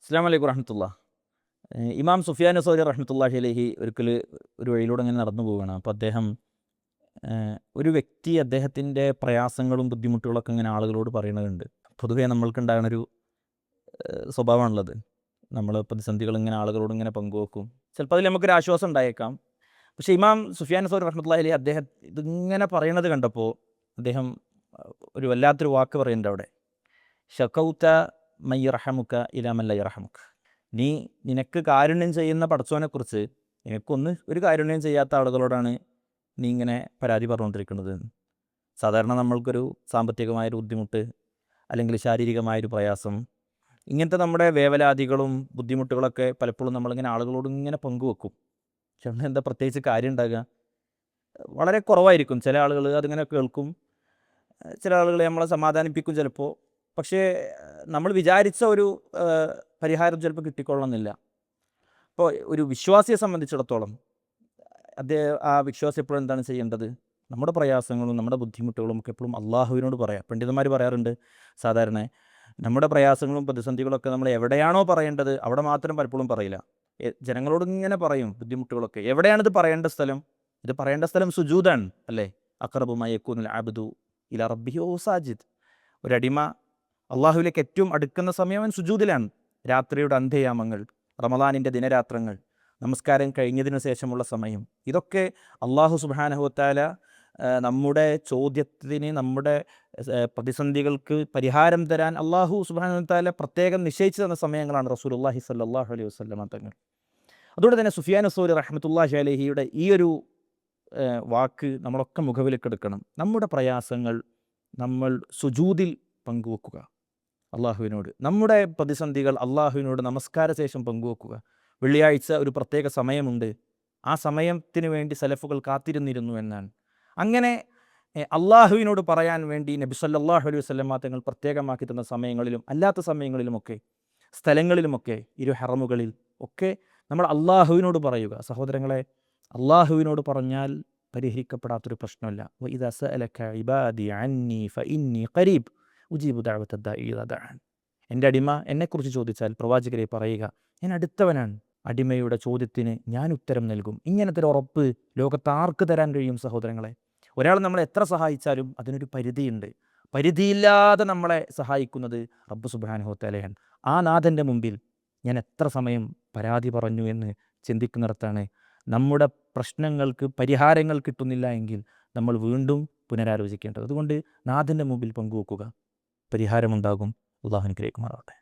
അസ്സലാമു അലൈക്കും റഹ്മത്തുള്ള. ഇമാം സുഫിയാൻ സൗരി റഹ്മത്തുള്ളാഹി അലൈഹി ഒരിക്കൽ ഒരു വഴിയിലൂടെ ഇങ്ങനെ നടന്നു പോവുകയാണ്. അപ്പോൾ അദ്ദേഹം ഒരു വ്യക്തി അദ്ദേഹത്തിൻ്റെ പ്രയാസങ്ങളും ബുദ്ധിമുട്ടുകളൊക്കെ ഇങ്ങനെ ആളുകളോട് പറയണതുണ്ട്. പൊതുവേ നമ്മൾക്കുണ്ടാകുന്നൊരു സ്വഭാവമാണുള്ളത്. നമ്മൾ പ്രതിസന്ധികൾ ഇങ്ങനെ ആളുകളോട് ഇങ്ങനെ പങ്കുവെക്കും. ചിലപ്പോൾ അതിൽ നമുക്കൊരു ആശ്വാസം ഉണ്ടായേക്കാം. പക്ഷേ ഇമാം സുഫിയാൻ സൗരി റഹ്മത്തുള്ളാഹി അലൈഹി അദ്ദേഹം ഇതിങ്ങനെ പറയണത് കണ്ടപ്പോൾ അദ്ദേഹം ഒരു വല്ലാത്തൊരു വാക്ക് പറയുന്നുണ്ട് അവിടെ. ഷക്കൗത്ത മൈ റഹമുക്ക ഇലാമല്ല ഇറഹമുക്ക്. നിനക്ക് കാരുണ്യം ചെയ്യുന്ന പടച്ചോനെക്കുറിച്ച് ഒരു കാരുണ്യം ചെയ്യാത്ത ആളുകളോടാണ് നീ ഇങ്ങനെ പരാതി പറഞ്ഞുകൊണ്ടിരിക്കുന്നത്. സാധാരണ നമ്മൾക്കൊരു സാമ്പത്തികമായൊരു ബുദ്ധിമുട്ട് അല്ലെങ്കിൽ ശാരീരികമായൊരു പ്രയാസം, ഇങ്ങനത്തെ നമ്മുടെ വേവലാതികളും ബുദ്ധിമുട്ടുകളൊക്കെ പലപ്പോഴും നമ്മളിങ്ങനെ ആളുകളോട് ഇങ്ങനെ പങ്കുവെക്കും. പക്ഷെ അവിടെ എന്താ പ്രത്യേകിച്ച് കാര്യം ഉണ്ടാകുക? വളരെ കുറവായിരിക്കും. ചില ആളുകൾ അതിങ്ങനെ കേൾക്കും, ചില ആളുകൾ നമ്മളെ സമാധാനിപ്പിക്കും ചിലപ്പോൾ. പക്ഷേ നമ്മൾ വിചാരിച്ച ഒരു പരിഹാരം ചിലപ്പോൾ കിട്ടിക്കൊള്ളണമെന്നില്ല. അപ്പോൾ ഒരു വിശ്വാസിയെ സംബന്ധിച്ചിടത്തോളം ആ വിശ്വാസി എപ്പോഴും എന്താണ് ചെയ്യേണ്ടത്? നമ്മുടെ പ്രയാസങ്ങളും നമ്മുടെ ബുദ്ധിമുട്ടുകളും ഒക്കെ എപ്പോഴും അള്ളാഹുവിനോട് പറയാം. പണ്ഡിതന്മാർ പറയാറുണ്ട്, സാധാരണ നമ്മുടെ പ്രയാസങ്ങളും പ്രതിസന്ധികളൊക്കെ നമ്മൾ എവിടെയാണോ പറയേണ്ടത് അവിടെ മാത്രം പലപ്പോഴും പറയില്ല. ജനങ്ങളോട് ഇങ്ങനെ പറയും ബുദ്ധിമുട്ടുകളൊക്കെ. എവിടെയാണിത് പറയേണ്ട സ്ഥലം? ഇത് പറയേണ്ട സ്ഥലം സുജൂദാണ്, അല്ലേ? അഖറബു മാ യകൂനുൽ അബ്ദു ഇലാ റബ്ബിഹി വഹുവ സാജിദ്. ഒരടിമ അള്ളാഹുവിലേക്ക് ഏറ്റവും അടുക്കുന്ന സമയം അവൻ സുജൂദിലാണ്. രാത്രിയുടെ അന്ത്യയാമങ്ങൾ, റമദാനിൻ്റെ ദിനരാത്രങ്ങൾ, നമസ്കാരം കഴിഞ്ഞതിന് ശേഷമുള്ള സമയം, ഇതൊക്കെ അള്ളാഹു സുബ്ഹാനഹു വ തആല നമ്മുടെ ചോദ്യത്തിന്, നമ്മുടെ പ്രതിസന്ധികൾക്ക് പരിഹാരം തരാൻ അള്ളാഹു സുബ്ഹാനഹു വ തആല പ്രത്യേകം നിശ്ചയിച്ചു തന്ന സമയങ്ങളാണ് റസൂലുള്ളാഹി സ്വല്ലല്ലാഹു അലൈഹി വസല്ലമ തങ്ങൾ. അതുകൊണ്ട് തന്നെ സുഫിയാൻ സൗരി റഹ്മത്തുള്ളാഹി അലൈഹിയുടെ ഈ ഒരു വാക്ക് നമ്മളൊക്കെ മുഖവിലേക്കെടുക്കണം. നമ്മുടെ പ്രയാസങ്ങൾ നമ്മൾ സുജൂദിൽ പങ്കുവെക്കുക അള്ളാഹുവിനോട്. നമ്മുടെ പ്രതിസന്ധികൾ അള്ളാഹുവിനോട് നമസ്കാര ശേഷം പങ്കുവെക്കുക. വെള്ളിയാഴ്ച ഒരു പ്രത്യേക സമയമുണ്ട്, ആ സമയത്തിന് വേണ്ടി സലഫുകൾ കാത്തിരുന്നിരുന്നു എന്നാണ്. അങ്ങനെ അള്ളാഹുവിനോട് പറയാൻ വേണ്ടി നബി സല്ലല്ലാഹു അലൈഹി വസല്ലമ തങ്ങൾ പ്രത്യേകമാക്കി തന്ന സമയങ്ങളിലും അല്ലാത്ത സമയങ്ങളിലുമൊക്കെ, സ്ഥലങ്ങളിലുമൊക്കെ, ഹറമുകളിൽ ഒക്കെ നമ്മൾ അള്ളാഹുവിനോട് പറയുക. സഹോദരങ്ങളെ, അള്ളാഹുവിനോട് പറഞ്ഞാൽ പരിഹരിക്കപ്പെടാത്തൊരു പ്രശ്നമല്ല. വഇദാ സഅലക ഇബാദി അന്നി ഫഇന്നി ഖരീബ് ഉജീബു ദഅവത ദാഇ ഇദാ ദഅൻ. എൻ്റെ അടിമ എന്നെക്കുറിച്ച് ചോദിച്ചാൽ പ്രവാചകരെ പറയുക, ഞാൻ അടുത്തവനാണ്, അടിമയുടെ ചോദ്യത്തിന് ഞാൻ ഉത്തരം നൽകും. ഇങ്ങനത്തെ ഒരു ഉറപ്പ് ലോകത്ത് ആർക്ക് തരാൻ കഴിയും സഹോദരങ്ങളെ? ഒരാൾ നമ്മളെ എത്ര സഹായിച്ചാലും അതിനൊരു പരിധിയുണ്ട്. പരിധിയില്ലാതെ നമ്മളെ സഹായിക്കുന്നത് റബ്ബ് സുബ്ഹാനഹു വ തആലയാണ്. ആ നാഥൻ്റെ മുമ്പിൽ ഞാൻ എത്ര സമയം പരാതി പറഞ്ഞു എന്ന് ചിന്തിക്കുന്നിടത്താണ് നമ്മുടെ പ്രശ്നങ്ങൾക്ക് പരിഹാരങ്ങൾ കിട്ടുന്നില്ല എങ്കിൽ നമ്മൾ വീണ്ടും പുനരാലോചിക്കേണ്ടത്. അതുകൊണ്ട് നാഥൻ്റെ മുമ്പിൽ പങ്കുവെക്കുക, പരിഹാരമുണ്ടാകും. അള്ളാഹു അനുഗ്രഹിക്കുമാറാവട്ടെ.